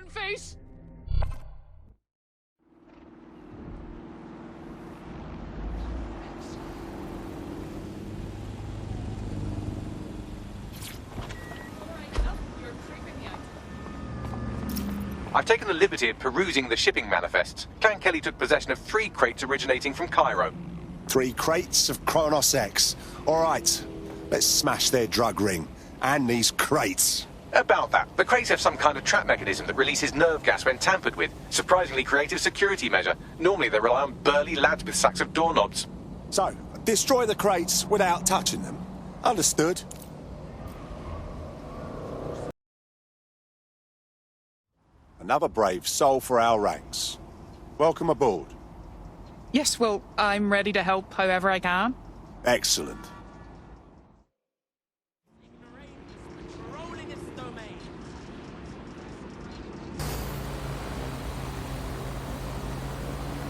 face! I've taken the liberty of perusing the shipping manifests. Clan Kelley took possession of 3 crates originating from Cairo. 3 crates of Chronos-X. All right, let's smash their drug ring. And these crates. About that, the crates have some kind of trap mechanism that releases nerve gas when tampered with. Surprisingly creative security measure. Normally they rely on burly lads with sacks of doorknobs. So, destroy the crates without touching them. Understood. Another brave soul for our ranks. Welcome aboard. Yes, well, I'm ready to help however I can. Excellent.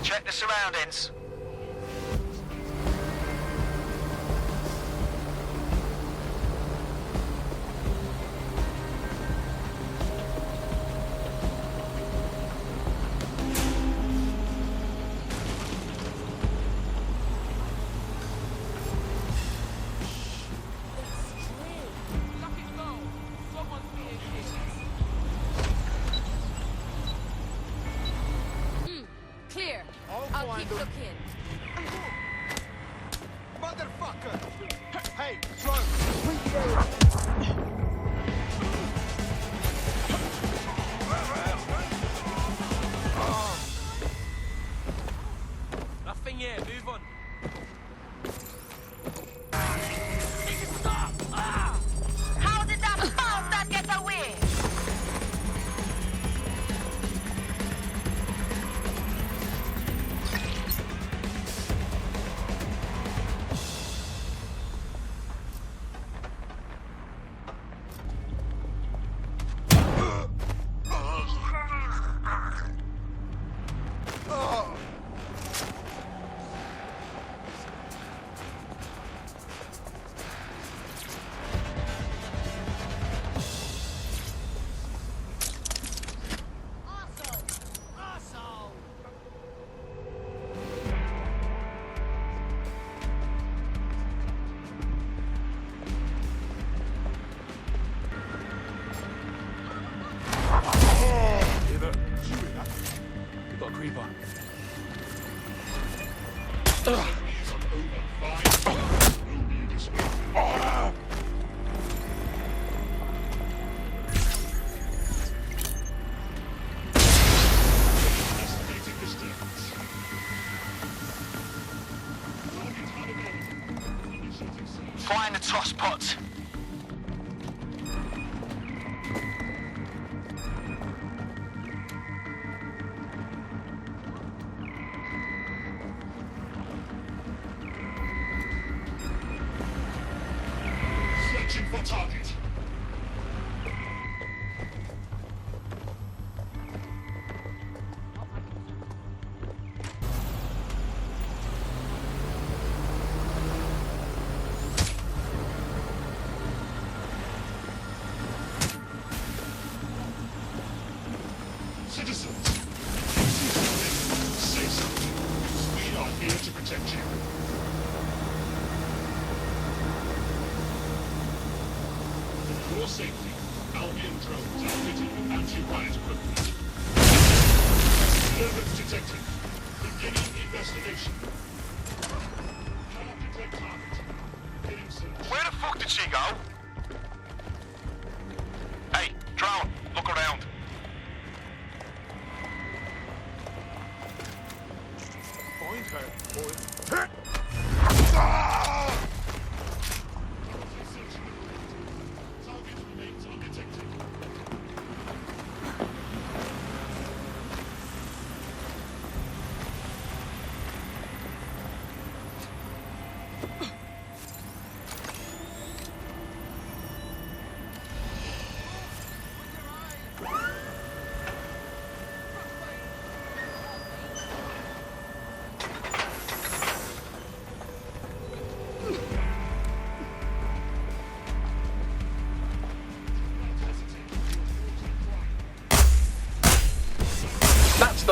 Check the surroundings. Clear. I'll keep looking. Motherfucker! Hey, throw! Nothing yet, move on. Stop! Ah! How did that bastard get away? Find the toss pots. Searching for target. Citizens, say something. We are here to protect you. For your safety, Albion drones are fitted with anti-riot equipment. Disturbance detected. Beginning investigation. Cannot detect target. Beginning search. Where the fuck did she go? Hey, drone, look around. Find her, boy. Target remains undetected.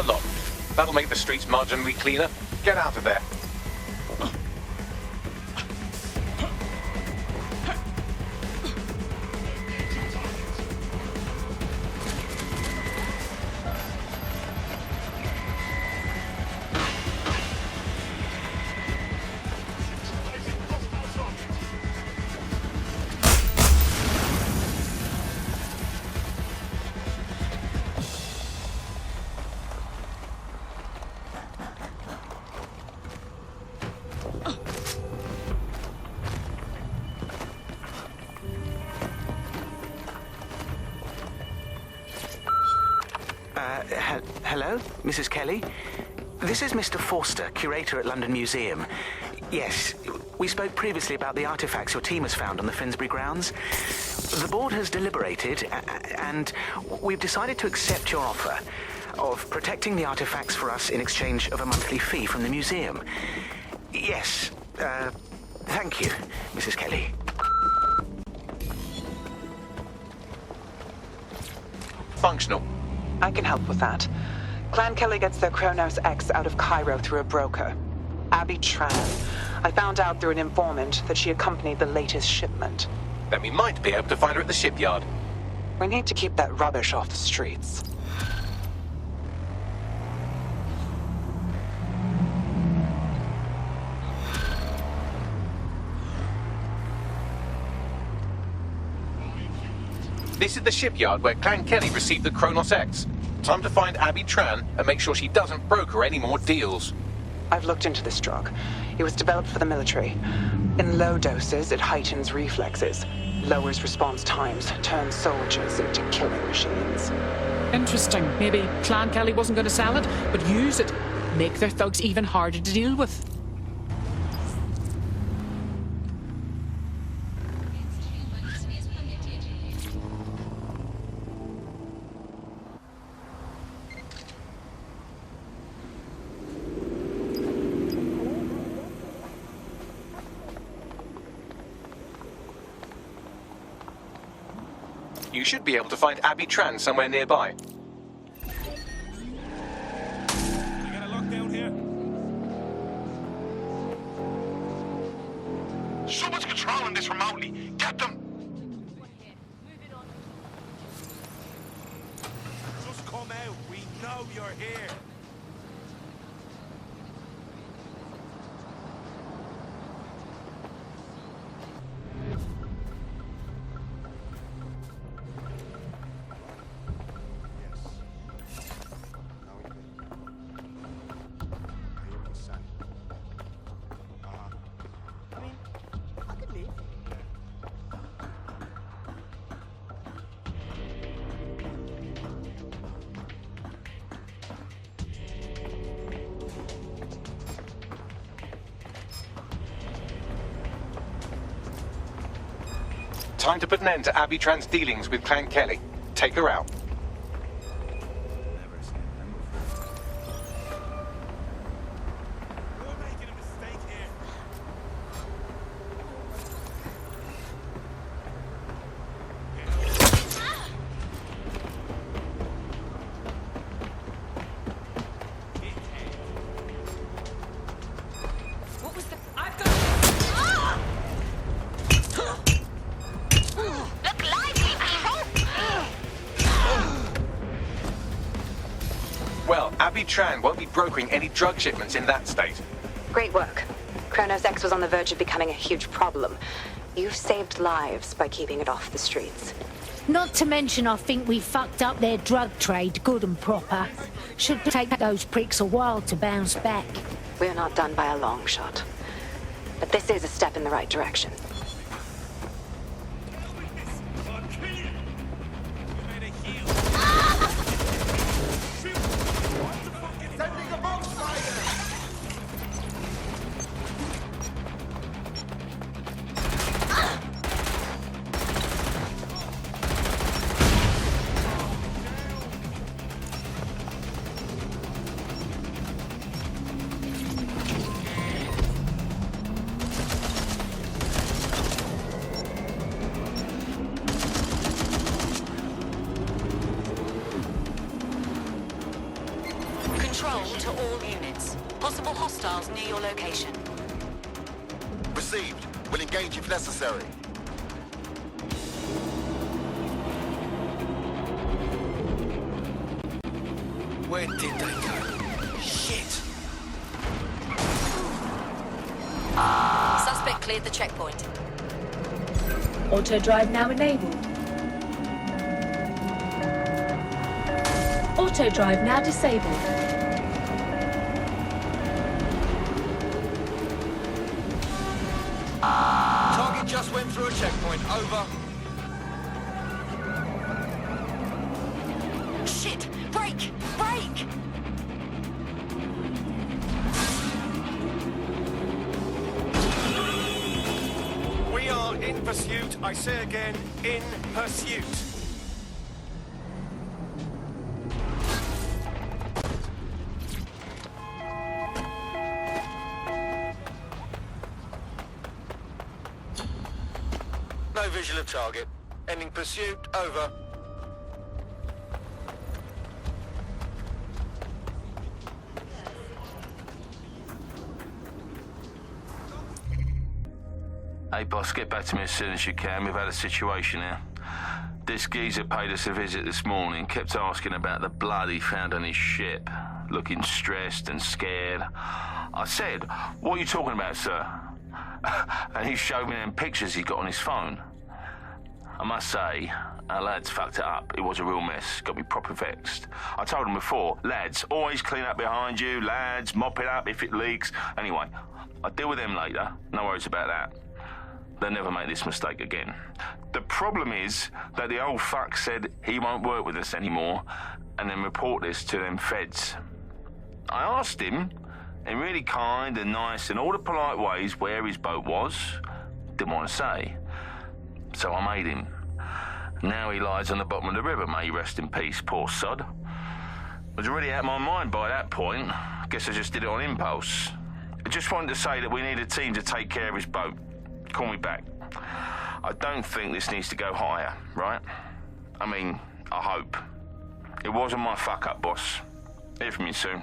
the lot. That'll make the streets marginally cleaner. Get out of there. Hello, Mrs. Kelley? This is Mr. Forster, curator at London Museum. Yes, we spoke previously about the artifacts your team has found on the Finsbury grounds. The board has deliberated, and we've decided to accept your offer of protecting the artifacts for us in exchange of a monthly fee from the museum. Yes, thank you, Mrs. Kelley. Functional. I can help with that. Clan Kelley gets their Chronos-X out of Cairo through a broker, Abby Tran. I found out through an informant that she accompanied the latest shipment. Then we might be able to find her at the shipyard. We need to keep that rubbish off the streets. This is the shipyard where Clan Kelley received the Chronos-X. Time to find Abby Tran and make sure she doesn't broker any more deals. I've looked into this drug. It was developed for the military. In low doses, it heightens reflexes, lowers response times, turns soldiers into killing machines. Interesting. Maybe Clan Kelley wasn't going to sell it, but use it. Make their thugs even harder to deal with. You should be able to find Abby Tran somewhere nearby. I got a lockdown here. Someone's controlling this remotely. Get them! Just come out. We know you're here. Time to put an end to Abby Tran's dealings with Clan Kelley. Take her out. You're making a mistake here. What was the... I've got... Look lively, people! Well, Abby Tran won't be brokering any drug shipments in that state. Great work. Chronos-X was on the verge of becoming a huge problem. You've saved lives by keeping it off the streets. Not to mention, I think we fucked up their drug trade good and proper. Should take those pricks a while to bounce back. We're not done by a long shot. But this is a step in the right direction. I'll kill you. You made a heal. Shoot. What the fuck is sending a boat spider? Control to all units. Possible hostiles near your location. Received. We'll engage if necessary. Where did they go? Shit! Suspect cleared the checkpoint. Auto drive now enabled. Auto drive now disabled. Target just went through a checkpoint. Over. Shit! Brake! Brake! We are in pursuit. I say again, in pursuit. No visual of target. Ending pursuit. Over. Hey boss, get back to me as soon as you can. We've had a situation here. This geezer paid us a visit this morning, kept asking about the blood he found on his ship, looking stressed and scared. I said, "What are you talking about, sir?" And he showed me them pictures he got on his phone. I must say, our lads fucked it up. It was a real mess. Got me proper vexed. I told him before, lads, always clean up behind you. Lads, mop it up if it leaks. Anyway, I'll deal with them later. No worries about that. They'll never make this mistake again. The problem is that the old fuck said he won't work with us anymore and then report this to them feds. I asked him, in really kind and nice and all the polite ways, where his boat was. Didn't want to say. So I made him. Now he lies on the bottom of the river, may he rest in peace, poor sod. Was already out of my mind by that point. Guess I just did it on impulse. I just wanted to say that we need a team to take care of his boat. Call me back. I don't think this needs to go higher, right? I mean, I hope. It wasn't my fuck up, boss. Hear from you soon.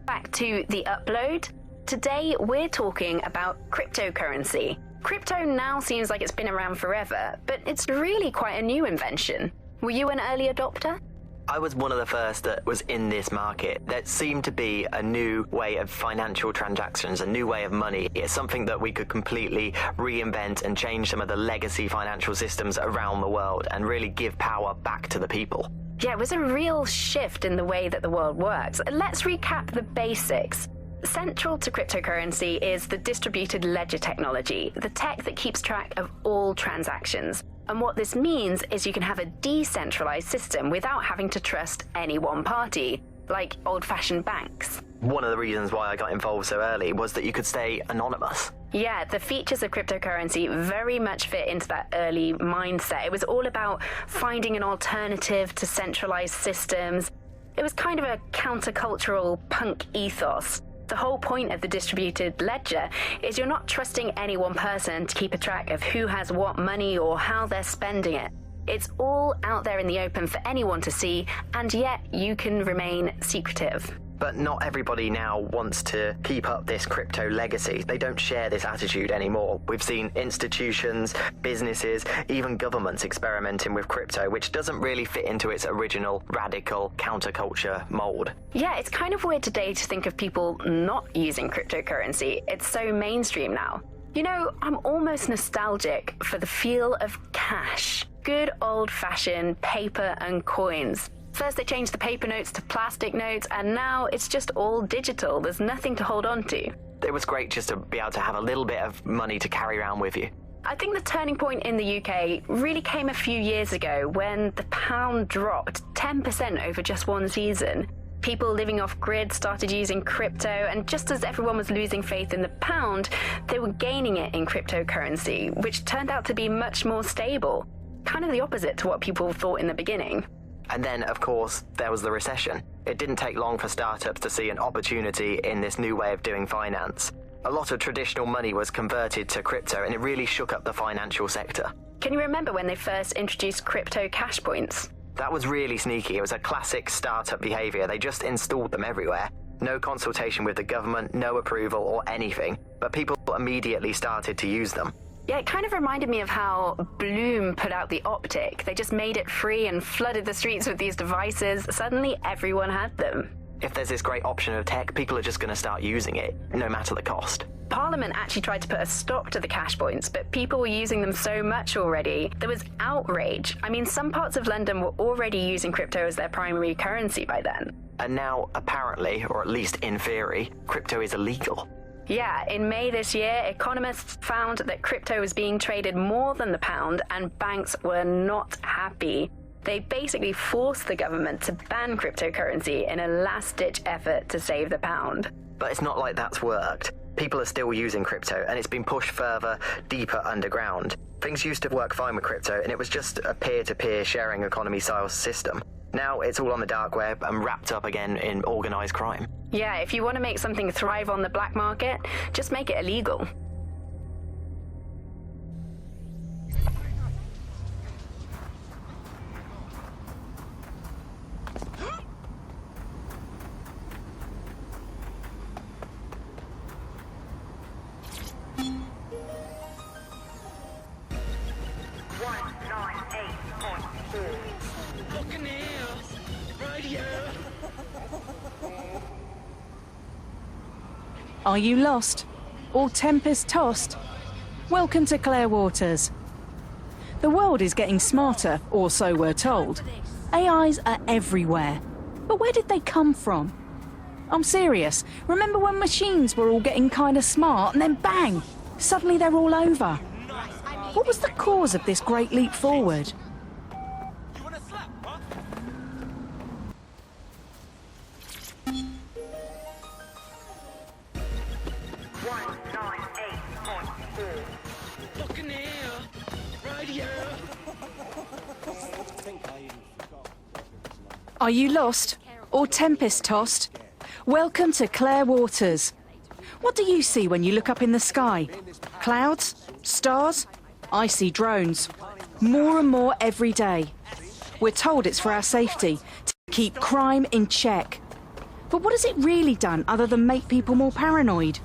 Back to the upload. Today we're talking about cryptocurrency. Crypto now seems like it's been around forever, but it's really quite a new invention. Were you an early adopter? I was one of the first that was in this market. There seemed to be a new way of financial transactions, a new way of money. It's something that we could completely reinvent and change some of the legacy financial systems around the world and really give power back to the people. Yeah, it was a real shift in the way that the world works. Let's recap the basics. Central to cryptocurrency is the distributed ledger technology, the tech that keeps track of all transactions. And what this means is you can have a decentralized system without having to trust any one party, like old-fashioned banks. One of the reasons why I got involved so early was that you could stay anonymous. Yeah, the features of cryptocurrency very much fit into that early mindset. It was all about finding an alternative to centralized systems. It was kind of a countercultural punk ethos. The whole point of the distributed ledger is you're not trusting any one person to keep a track of who has what money or how they're spending it. It's all out there in the open for anyone to see, and yet you can remain secretive. But not everybody now wants to keep up this crypto legacy. They don't share this attitude anymore. We've seen institutions, businesses, even governments experimenting with crypto, which doesn't really fit into its original radical counterculture mold. Yeah, it's kind of weird today to think of people not using cryptocurrency. It's so mainstream now. You know, I'm almost nostalgic for the feel of cash. Good old-fashioned paper and coins. First they changed the paper notes to plastic notes, and now it's just all digital. There's nothing to hold on to. It was great just to be able to have a little bit of money to carry around with you. I think the turning point in the UK really came a few years ago when the pound dropped 10% over just one season. People living off grid started using crypto, and just as everyone was losing faith in the pound, they were gaining it in cryptocurrency, which turned out to be much more stable. Kind of the opposite to what people thought in the beginning. And then, of course, there was the recession. It didn't take long for startups to see an opportunity in this new way of doing finance. A lot of traditional money was converted to crypto, and it really shook up the financial sector. Can you remember when they first introduced crypto cash points? That was really sneaky. It was a classic startup behavior. They just installed them everywhere. No consultation with the government, no approval or anything. But people immediately started to use them. Yeah, it kind of reminded me of how Bloom put out the Optic. They just made it free and flooded the streets with these devices. Suddenly, everyone had them. If there's this great option of tech, people are just going to start using it, no matter the cost. Parliament actually tried to put a stop to the cash points, but people were using them so much already. There was outrage. I mean, some parts of London were already using crypto as their primary currency by then. And now, apparently, or at least in theory, crypto is illegal. Yeah, in May this year, economists found that crypto was being traded more than the pound, and banks were not happy. They basically forced the government to ban cryptocurrency in a last-ditch effort to save the pound. But it's not like that's worked. People are still using crypto, and it's been pushed further, deeper underground. Things used to work fine with crypto, and it was just a peer-to-peer sharing economy-style system. Now it's all on the dark web and wrapped up again in organised crime. Yeah, if you want to make something thrive on the black market, just make it illegal. Are you lost? Or tempest-tossed? Welcome to Clearwaters. The world is getting smarter, or so we're told. AIs are everywhere. But where did they come from? I'm serious. Remember when machines were all getting kinda smart and then bang! Suddenly they're all over. What was the cause of this great leap forward? Are you lost? Or tempest-tossed? Welcome to Clearwaters. What do you see when you look up in the sky? Clouds? Stars? I see drones. More and more every day. We're told it's for our safety, to keep crime in check. But what has it really done other than make people more paranoid?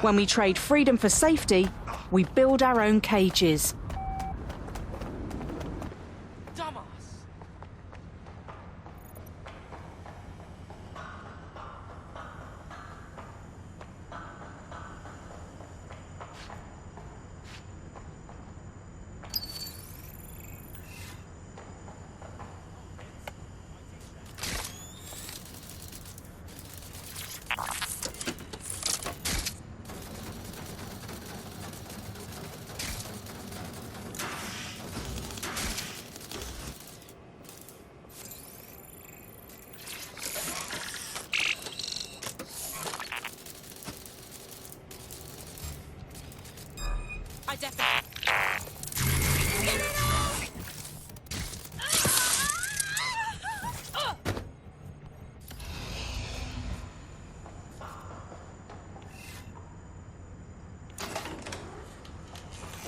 When we trade freedom for safety, we build our own cages.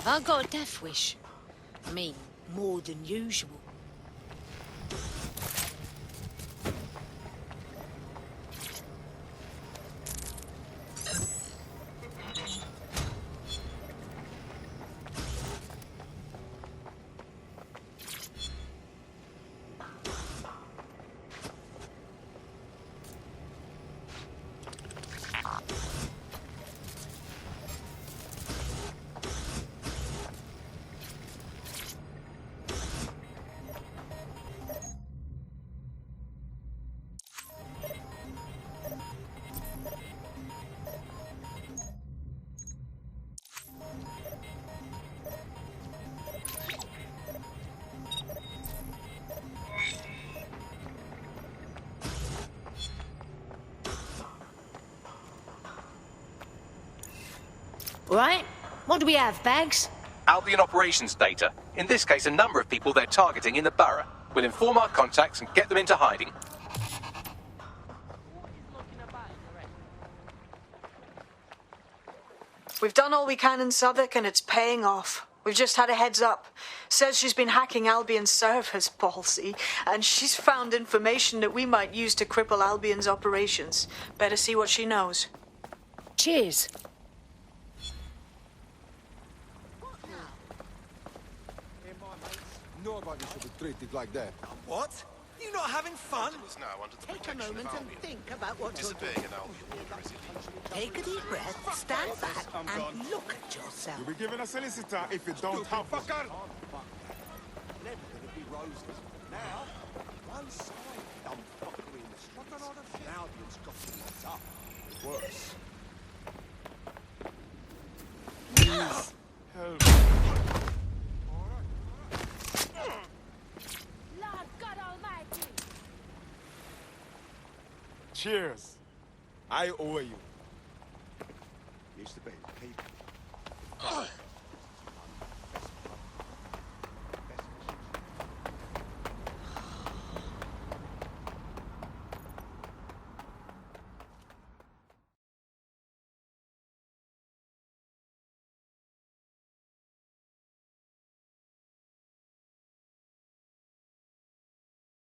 I got a death wish. I mean, more than usual. Right, what do we have, Bags? Albion operations data. In this case, a number of people they're targeting in the borough. We'll inform our contacts and get them into hiding. We've done all we can in Southwark and it's paying off. We've just had a heads up. Says she's been hacking Albion's servers, Palsy, and she's found information that we might use to cripple Albion's operations. Better see what she knows. Cheers. Nobody should be treated like that. What? You not having fun? Take a moment and think about what you're doing. Take a deep breath, stand back, and look at yourself. You'll be giving a solicitor if you don't have fucker. Never gonna be roses. Now, one side dumb fuckery in the streets. Now it's got to be up. Worse. Help. Lord God Almighty! Cheers. I owe you. Used to be people.